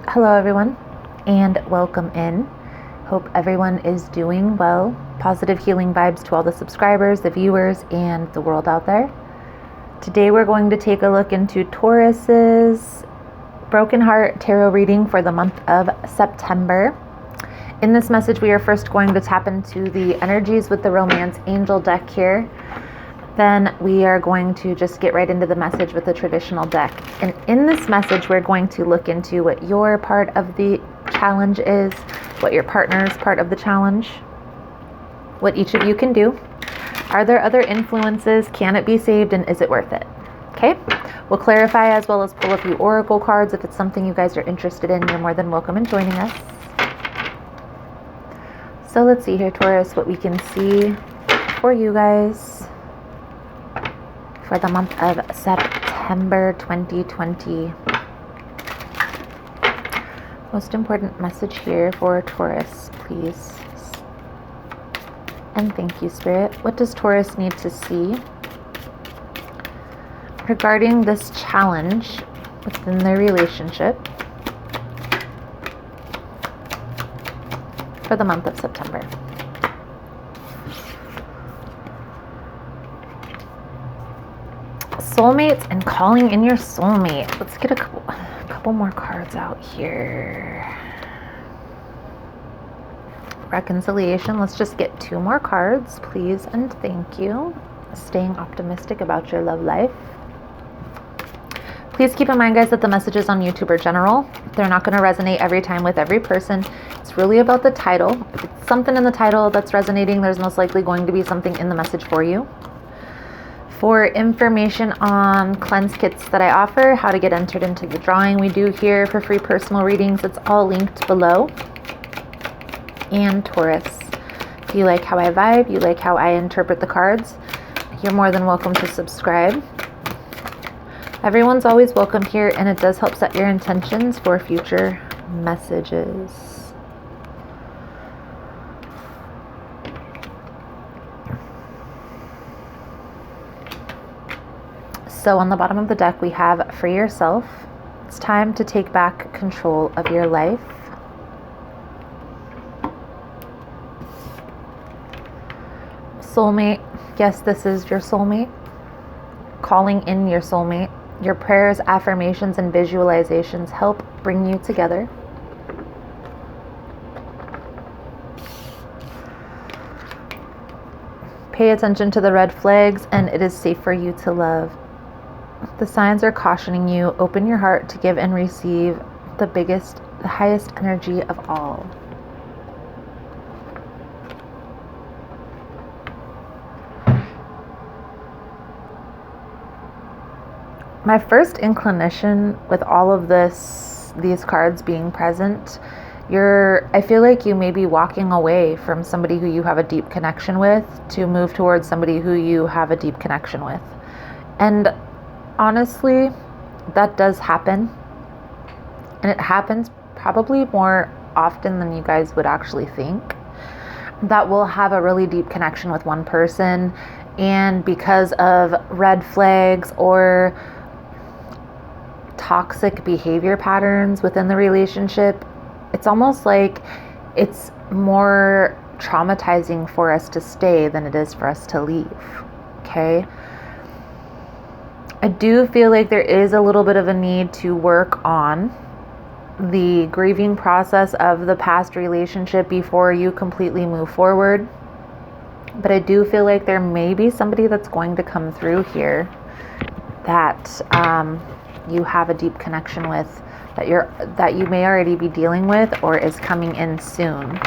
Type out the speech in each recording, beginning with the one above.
Hello everyone and welcome in. Hope everyone is doing well. Positive healing vibes to all the subscribers, the viewers, and the world out there. Today we're going to take a look into Taurus's Broken Heart Tarot reading for the month of September. In this message we are first going to tap into the energies with the Romance Angel deck here. Then we are going to just get right into the message with the traditional deck. And in this message, we're going to look into what your part of the challenge is, what your partner's part of the challenge, what each of you can do. Are there other influences? Can it be saved? And is it worth it? Okay, we'll clarify as well as pull a few oracle cards. If it's something you guys are interested in, you're more than welcome in joining us. So let's see here, Taurus, what we can see for you guys for the month of September 2020. Most important message here for Taurus, please. And thank you, Spirit. What does Taurus need to see regarding this challenge within their relationship for the month of September? Soulmates and calling in your soulmate. Let's get a couple more cards out here. Reconciliation. Let's just get 2 more cards, please and thank you. Staying optimistic about your love life. Please keep in mind, guys, that the messages on YouTube are general. They're not going to resonate every time with every person. It's really about the title. If it's something in the title that's resonating, there's most likely going to be something in the message for you. For information on cleanse kits that I offer, how to get entered into the drawing we do here for free personal readings, it's all linked below. And Taurus, if you like how I vibe, you like how I interpret the cards, you're more than welcome to subscribe. Everyone's always welcome here, and it does help set your intentions for future messages. So on the bottom of the deck, we have Free Yourself. It's time to take back control of your life. Soulmate. Yes, this is your soulmate. Calling in your soulmate. Your prayers, affirmations, and visualizations help bring you together. Pay attention to the red flags, and it is safe for you to love. The signs are cautioning you, open your heart to give and receive the highest energy of all. My first inclination with all of these cards being present, I feel like you may be walking away from somebody who you have a deep connection with to move towards somebody who you have a deep connection with. And honestly, that does happen, and it happens probably more often than you guys would actually think, that we'll have a really deep connection with one person, and because of red flags or toxic behavior patterns within the relationship, it's almost like it's more traumatizing for us to stay than it is for us to leave. Okay? I do feel like there is a little bit of a need to work on the grieving process of the past relationship before you completely move forward. But I do feel like there may be somebody that's going to come through here that you have a deep connection with, that you may already be dealing with or is coming in soon.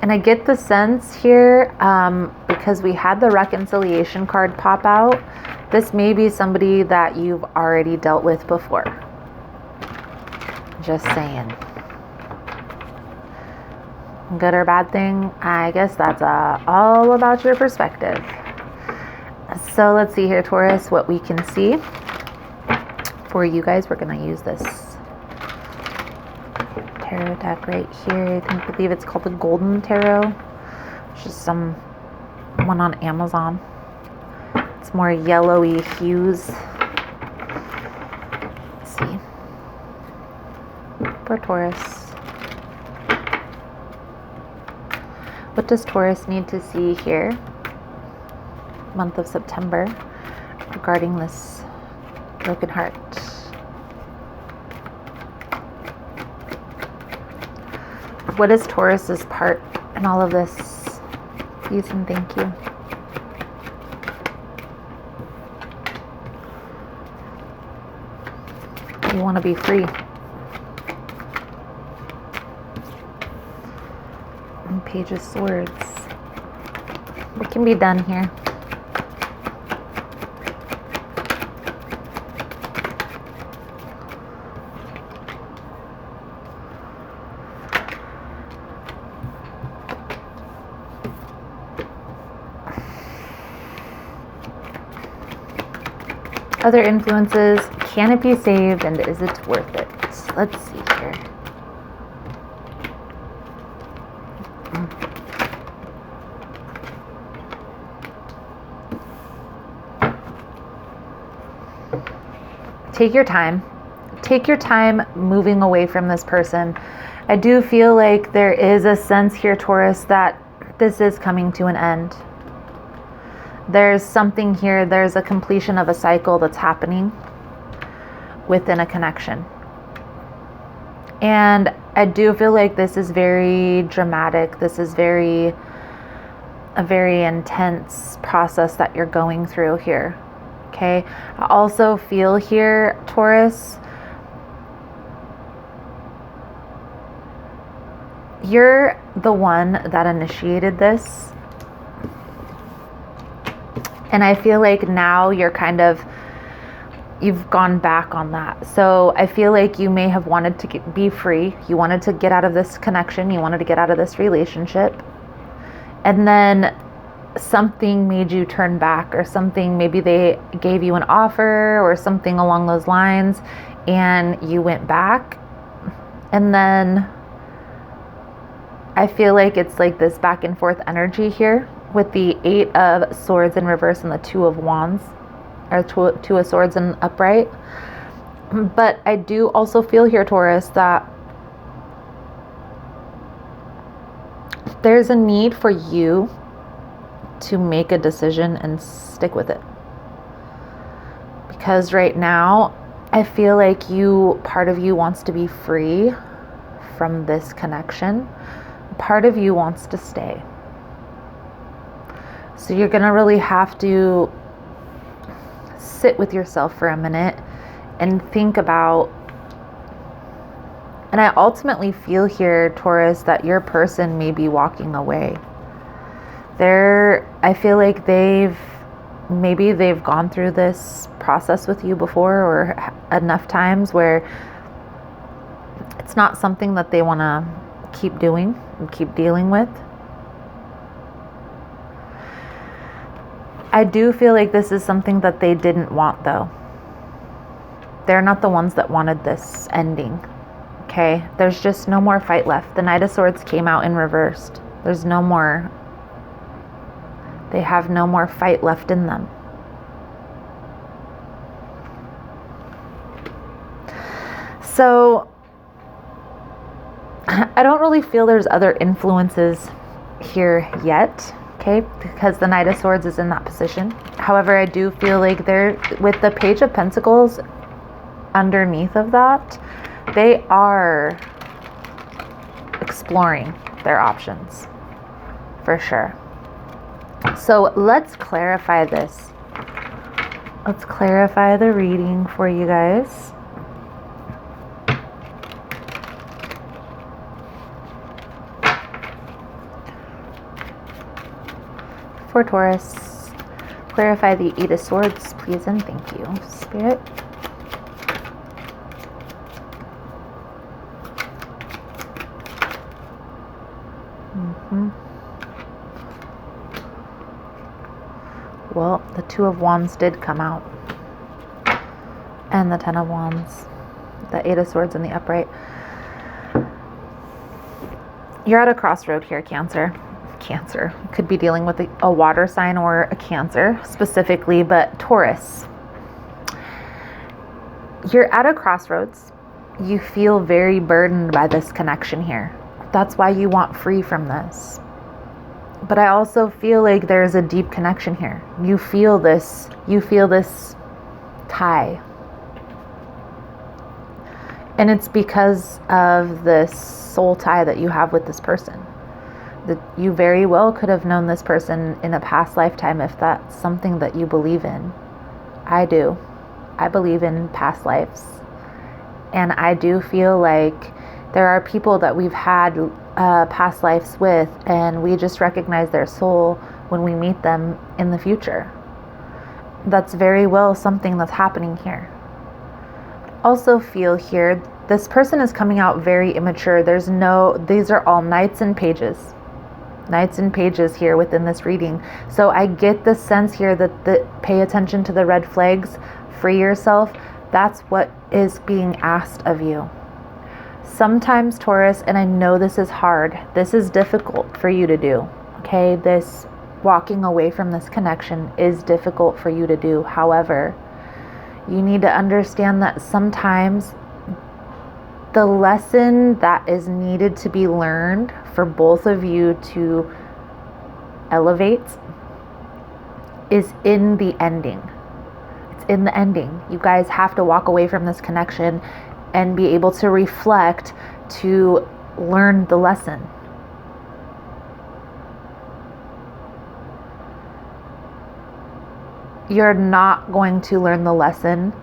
And I get the sense here, because we had the reconciliation card pop out, this may be somebody that you've already dealt with before. Just saying. Good or bad thing? I guess that's all about your perspective. So let's see here, Taurus, what we can see for you guys. We're going to use this tarot deck right here. I believe it's called the Golden Tarot, which is one on Amazon. It's more yellowy hues. Let's see. For Taurus. What does Taurus need to see here, month of September, regarding this broken heart? What is Taurus's part in all of this? Please and thank you. You want to be free. And Page of Swords. What can be done here? Other influences, can it be saved and is it worth it? Let's see here. Take your time. Take your time moving away from this person. I do feel like there is a sense here, Taurus, that this is coming to an end. There's something here, there's a completion of a cycle that's happening within a connection. And I do feel like this is very dramatic. This is a very intense process that you're going through here. Okay. I also feel here, Taurus, you're the one that initiated this. And I feel like now you've gone back on that. So I feel like you may have wanted to be free. You wanted to get out of this connection. You wanted to get out of this relationship. And then something made you turn back, or something, maybe they gave you an offer or something along those lines, and you went back. And then I feel like it's like this back and forth energy here, with the 8 of Swords in reverse and the 2 of Wands, or 2 of Swords in upright. But I do also feel here, Taurus, that there's a need for you to make a decision and stick with it. Because right now, I feel like part of you wants to be free from this connection. Part of you wants to stay. So you're going to really have to sit with yourself for a minute and think about, and I ultimately feel here, Taurus, that your person may be walking away. I feel like they've gone through this process with you before, or enough times where it's not something that they want to keep doing and keep dealing with. I do feel like this is something that they didn't want, though. They're not the ones that wanted this ending. Okay? There's just no more fight left. The Knight of Swords came out in reversed. There's no more. They have no more fight left in them. So I don't really feel there's other influences here yet. Okay, because the Knight of Swords is in that position. However, I do feel like with the Page of Pentacles underneath of that, they are exploring their options for sure. So let's clarify this. Let's clarify the reading for you guys. For Taurus, clarify the 8 of Swords, please and thank you, Spirit. Well, the 2 of Wands did come out, and the 10 of Wands, the 8 of Swords in the upright. You're at a crossroad here, Cancer. Could be dealing with a water sign or a Cancer specifically, but Taurus, you're at a crossroads. you feel very burdened by this connection here. That's why you want free from this. But I also feel like there's a deep connection here. You feel this tie. And it's because of this soul tie that you have with this person. That you very well could have known this person in a past lifetime if that's something that you believe in. I do. I believe in past lives. And I do feel like there are people that we've had past lives with, and we just recognize their soul when we meet them in the future. That's very well something that's happening here. Also feel here, this person is coming out very immature. These are all knights and pages. Knights and pages here within this reading. So I get the sense here that pay attention to the red flags, free yourself. That's what is being asked of you. Sometimes, Taurus, and I know this is hard, this is difficult for you to do, okay? This walking away from this connection is difficult for you to do. However, you need to understand that sometimes the lesson that is needed to be learned for both of you to elevate is in the ending. It's in the ending. You guys have to walk away from this connection and be able to reflect to learn the lesson. You're not going to learn the lesson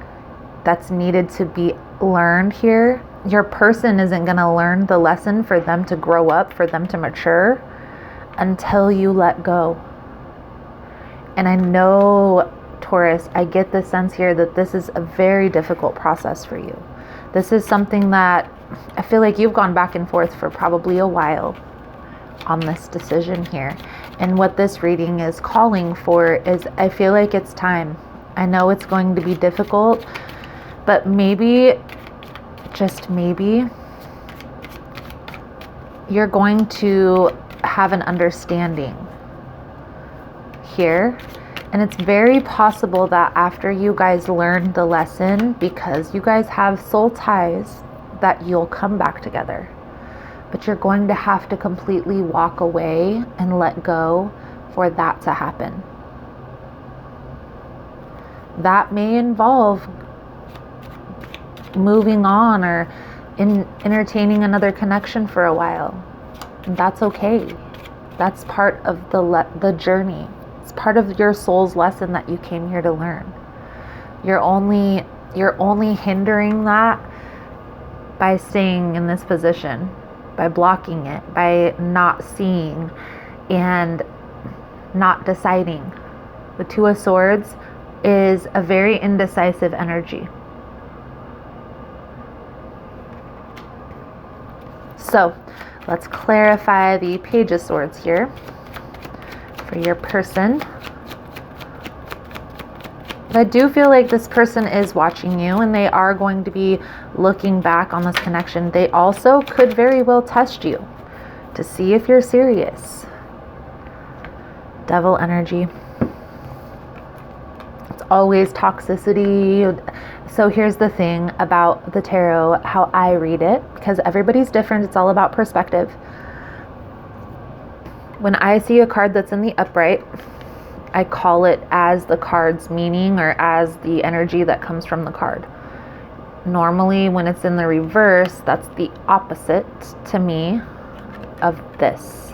that's needed to be learned here. Your person isn't going to learn the lesson for them to grow up, for them to mature, until you let go. And I know, Taurus, I get the sense here that this is a very difficult process for you. This is something that I feel like you've gone back and forth for probably a while on this decision here. And what this reading is calling for is, I feel like it's time. I know it's going to be difficult, but maybe, just maybe, you're going to have an understanding here. And it's very possible that after you guys learn the lesson, because you guys have soul ties, that you'll come back together. But you're going to have to completely walk away and let go for that to happen. That may involve moving on or entertaining another connection for a while. That's okay. That's part of the journey. It's part of your soul's lesson that you came here to learn. You're only hindering that by staying in this position, by blocking it, by not seeing and not deciding. The Two of Swords is a very indecisive energy. So let's clarify the Page of Swords here for your person. I do feel like this person is watching you, and they are going to be looking back on this connection. They also could very well test you to see if you're serious. Devil energy. It's always toxicity. So here's the thing about the tarot, how I read it, because everybody's different. It's all about perspective. When I see a card that's in the upright, I call it as the card's meaning or as the energy that comes from the card. Normally, when it's in the reverse, that's the opposite to me of this.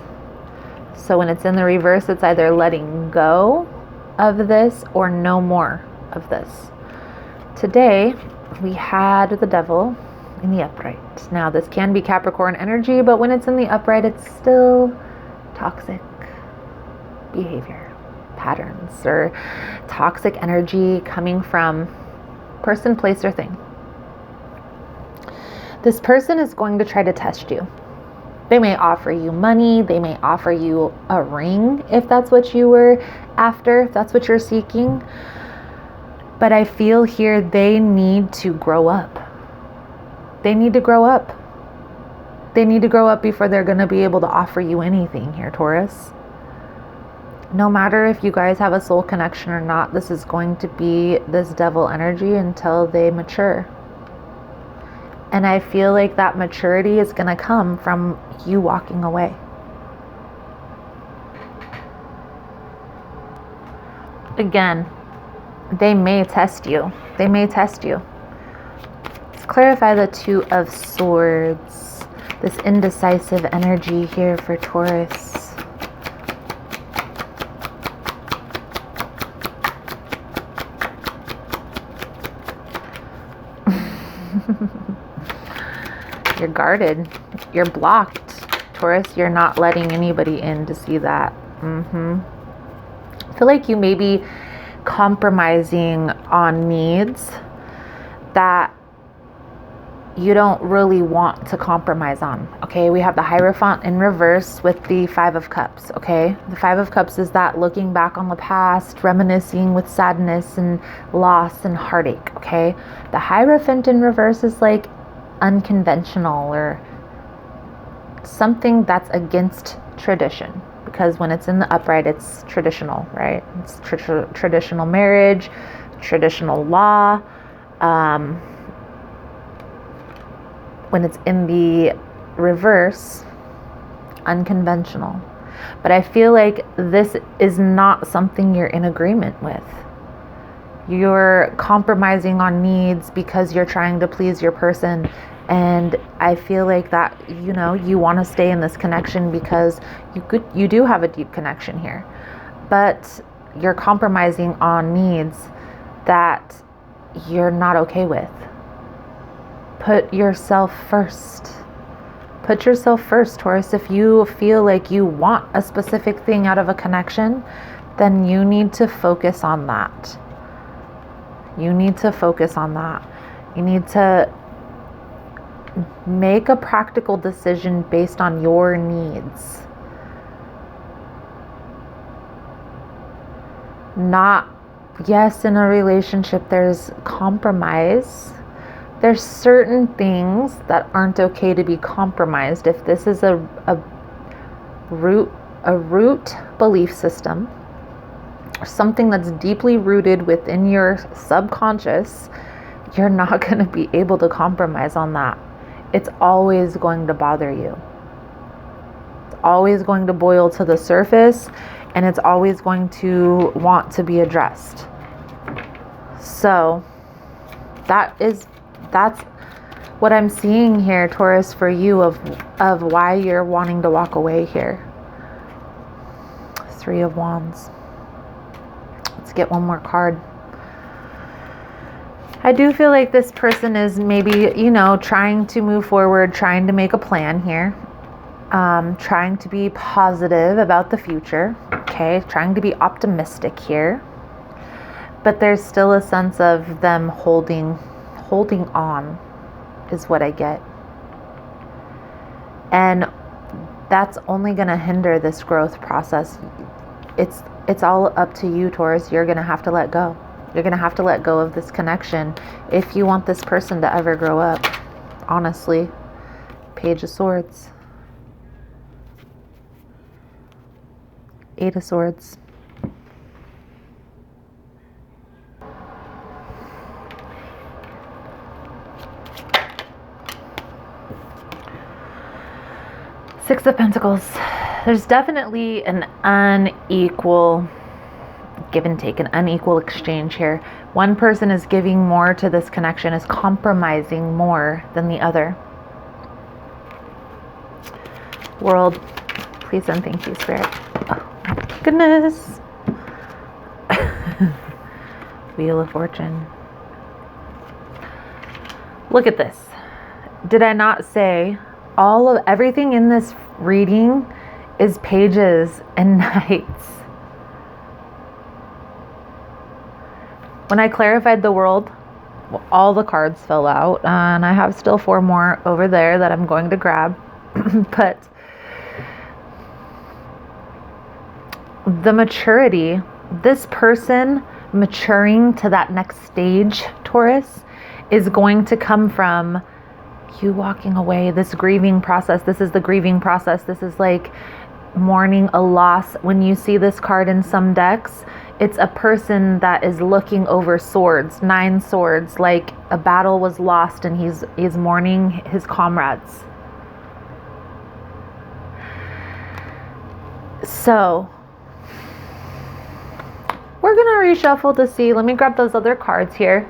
So when it's in the reverse, it's either letting go of this or no more of this. Today, we had the Devil in the upright. Now, this can be Capricorn energy, but when it's in the upright, it's still toxic behavior patterns or toxic energy coming from person, place, or thing. This person is going to try to test you. They may offer you money. They may offer you a ring if that's what you were after, if that's what you're seeking. But I feel here they need to grow up. They need to grow up. They need to grow up before they're going to be able to offer you anything here, Taurus. No matter if you guys have a soul connection or not, this is going to be this devil energy until they mature. And I feel like that maturity is going to come from you walking away. Again, they may test you. They may test you. Let's clarify the Two of Swords. This indecisive energy here for Taurus. You're guarded. You're blocked. Taurus, you're not letting anybody in to see that. I feel like you may be compromising on needs that you don't really want to compromise on. Okay, we have the Hierophant in reverse with the Five of Cups. Okay, the Five of Cups is that looking back on the past, reminiscing with sadness and loss and heartache. Okay, the Hierophant in reverse is like unconventional or something that's against tradition, because when it's in the upright, it's traditional, right? It's traditional marriage, traditional law. When it's in the reverse, unconventional. But I feel like this is not something you're in agreement with. You're compromising on needs because you're trying to please your person. And I feel like that, you know, you want to stay in this connection because you do have a deep connection here. But you're compromising on needs that you're not okay with. Put yourself first. Put yourself first, Taurus. If you feel like you want a specific thing out of a connection, then you need to focus on that. You need to focus on that. You need to make a practical decision based on your needs. Not, yes, in a relationship there's compromise. There's certain things that aren't okay to be compromised. If this is a root belief system, or something that's deeply rooted within your subconscious, you're not going to be able to compromise on that. It's always going to bother you. It's always going to boil to the surface, and it's always going to want to be addressed. So that's what I'm seeing here, Taurus, for you of why you're wanting to walk away here. Three of Wands. Let's get one more card. I do feel like this person is maybe, you know, trying to move forward, trying to make a plan here, trying to be positive about the future, okay, trying to be optimistic here. But there's still a sense of them holding on is what I get. And that's only going to hinder this growth process. It's all up to you, Taurus. You're going to have to let go. You're going to have to let go of this connection if you want this person to ever grow up. Honestly. Page of Swords. Eight of Swords. Six of Pentacles. There's definitely an unequal give and take, an unequal exchange here. One person is giving more to this connection, is compromising more than the other. World, please and thank you, Spirit. Oh my goodness. Wheel of Fortune. Look at this. Did I not say everything in this reading is pages and knights? When I clarified the world, all the cards fell out, and I have still 4 more over there that I'm going to grab. But the maturity, this person maturing to that next stage, Taurus, is going to come from you walking away, this grieving process. This is the grieving process. This is like mourning a loss. When you see this card in some decks, it's a person that is looking over swords, 9 swords, like a battle was lost and he's mourning his comrades. So we're gonna reshuffle to see. Let me grab those other cards here.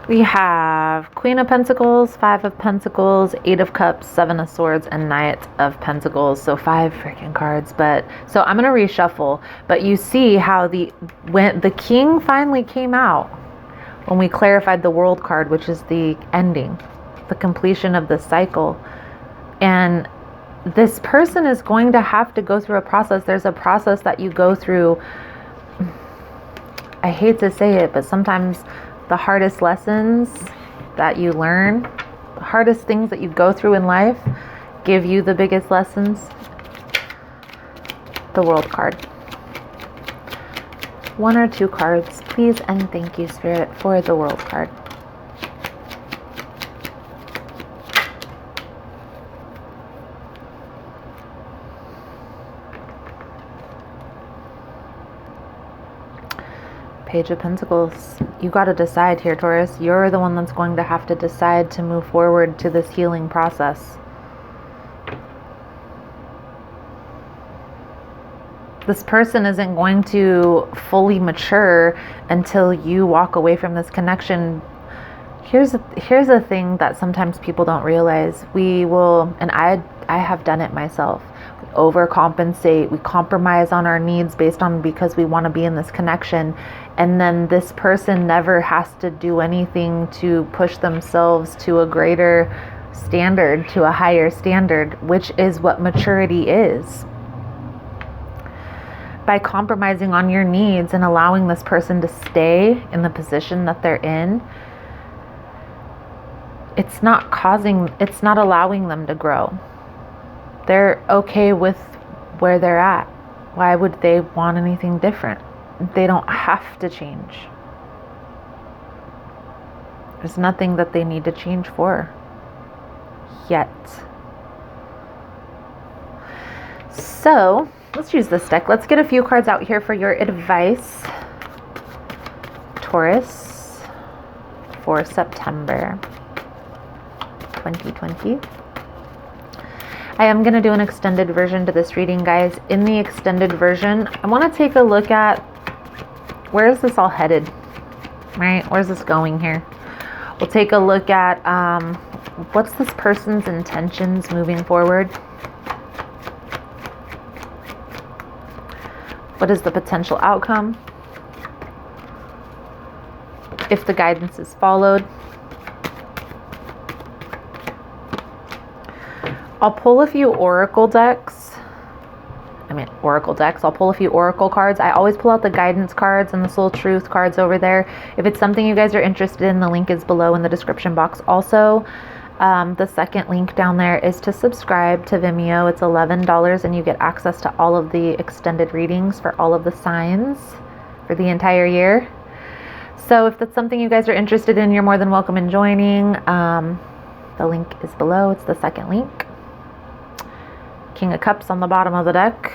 We have Queen of Pentacles, 5 of Pentacles, 8 of Cups, 7 of Swords, and Knight of Pentacles. So 5 freaking cards. But so I'm gonna reshuffle. But you see how when the King finally came out when we clarified the World card, which is the ending, the completion of the cycle. And this person is going to have to go through a process. There's a process that you go through. I hate to say it, but sometimes the hardest lessons that you learn, the hardest things that you go through in life, give you the biggest lessons. The World card. 1 or 2 cards, please, and thank you, Spirit, for the World card. Page of Pentacles. You got to decide here, Taurus. You're the one that's going to have to decide to move forward to this healing process. This person isn't going to fully mature until you walk away from this connection. Here's a thing that sometimes people don't realize. We will, and I have done it myself, overcompensate. We compromise on our needs because we want to be in this connection. And then this person never has to do anything to push themselves to a greater standard, to a higher standard, which is what maturity is. By compromising on your needs and allowing this person to stay in the position that they're in, it's not allowing them to grow. They're okay with where they're at. Why would they want anything different? They don't have to change. There's nothing that they need to change for yet. So let's use this deck. Let's get a few cards out here for your advice, Taurus, for September 2020. I am going to do an extended version to this reading, guys. In the extended version, I want to take a look at where is this all headed, right? Where's this going here? We'll take a look at what's this person's intentions moving forward. What is the potential outcome? If the guidance is followed. I'll pull a few oracle decks. I'll pull a few oracle cards. I always pull out the guidance cards and the soul truth cards over there. If it's something you guys are interested in, the link is below in the description box. Also, the second link down there is to subscribe to Vimeo. It's $11 and you get access to all of the extended readings for all of the signs for the entire year. So if that's something you guys are interested in, you're more than welcome in joining. The link is below. It's the second link. King of Cups on the bottom of the deck.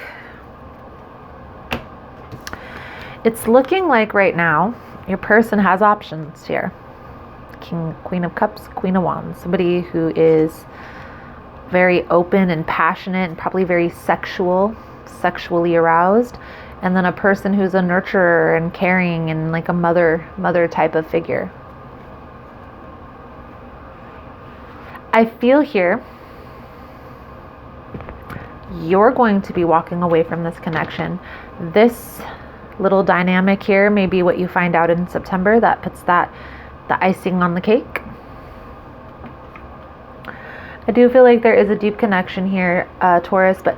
It's looking like right now your person has options here. Queen of Cups, Queen of Wands. Somebody who is very open and passionate and probably very sexually aroused. And then a person who's a nurturer and caring and like a mother type of figure. I feel here you're going to be walking away from this connection. This little dynamic here may be what you find out in September that puts the icing on the cake. I do feel like there is a deep connection here, Taurus, but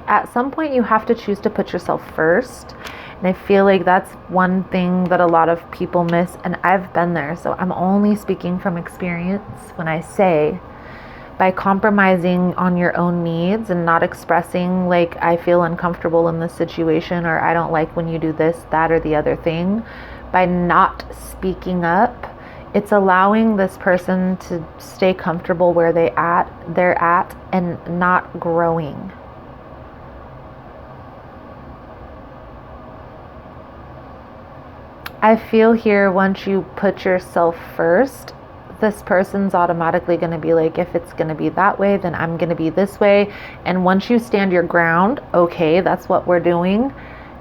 at some point you have to choose to put yourself first. And I feel like that's one thing that a lot of people miss, and I've been there, so I'm only speaking from experience when I say, by compromising on your own needs and not expressing like I feel uncomfortable in this situation, or I don't like when you do this, that, or the other thing, by not speaking up, it's allowing this person to stay comfortable where they're at and not growing. I feel here, once you put yourself first, this person's automatically going to be like, if it's going to be that way, then I'm going to be this way. And once you stand your ground, okay, that's what we're doing,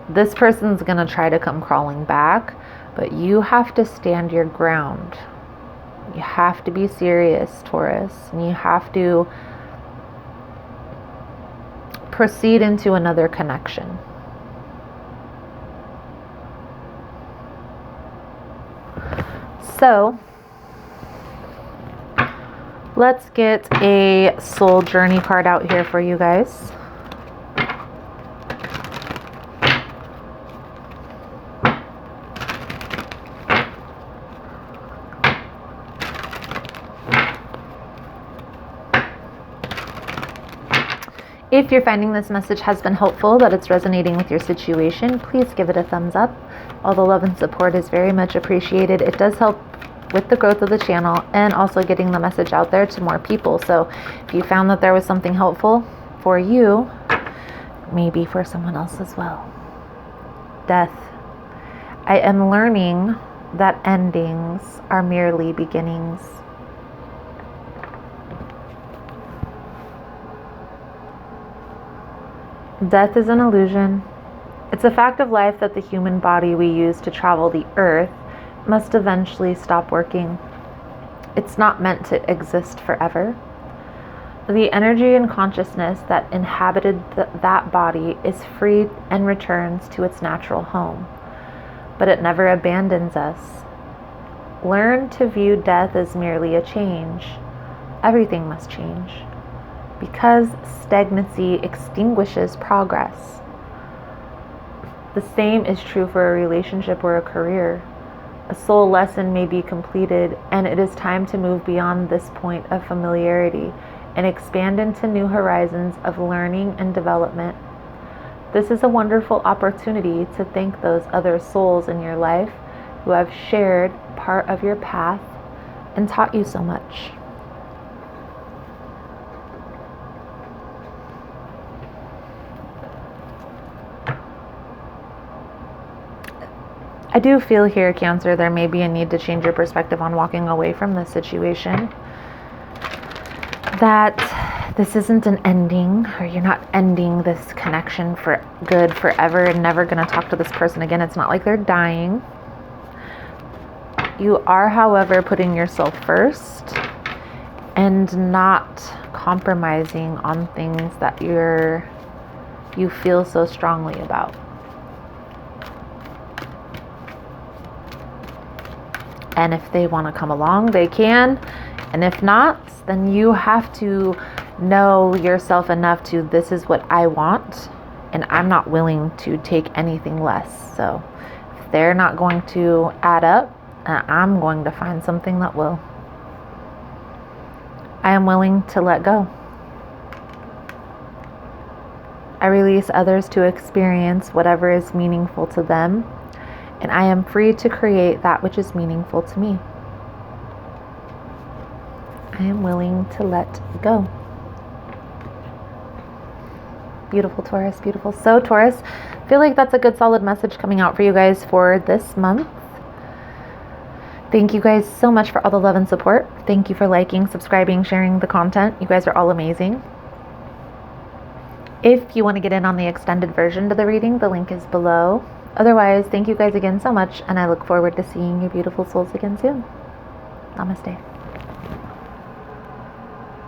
this person's going to try to come crawling back. But you have to stand your ground. You have to be serious, Taurus. And you have to proceed into another connection. So let's get a soul journey card out here for you guys. If you're finding this message has been helpful, that it's resonating with your situation, please give it a thumbs up. All the love and support is very much appreciated. It does help with the growth of the channel and also getting the message out there to more people. So if you found that there was something helpful for you, maybe for someone else as well. Death. I am learning that endings are merely beginnings. Death is an illusion. It's a fact of life that the human body we use to travel the earth must eventually stop working. It's not meant to exist forever. The energy and consciousness that inhabited that body is freed and returns to its natural home, but it never abandons us. Learn to view death as merely a change. Everything must change, because stagnancy extinguishes progress. The same is true for a relationship or a career. A soul lesson may be completed, and it is time to move beyond this point of familiarity and expand into new horizons of learning and development. This is a wonderful opportunity to thank those other souls in your life who have shared part of your path and taught you so much. I do feel here, Cancer, there may be a need to change your perspective on walking away from this situation. That this isn't an ending, or you're not ending this connection for good forever and never going to talk to this person again. It's not like they're dying. You are, however, putting yourself first and not compromising on things that you feel so strongly about. And if they want to come along, they can. And if not, then you have to know yourself enough to, this is what I want, and I'm not willing to take anything less. So if they're not going to add up, I'm going to find something that will. I am willing to let go. I release others to experience whatever is meaningful to them, and I am free to create that which is meaningful to me. I am willing to let go. Beautiful, Taurus, beautiful. So, Taurus, I feel like that's a good solid message coming out for you guys for this month. Thank you guys so much for all the love and support. Thank you for liking, subscribing, sharing the content. You guys are all amazing. If you want to get in on the extended version to the reading, the link is below. Otherwise, thank you guys again so much, and I look forward to seeing your beautiful souls again soon. Namaste.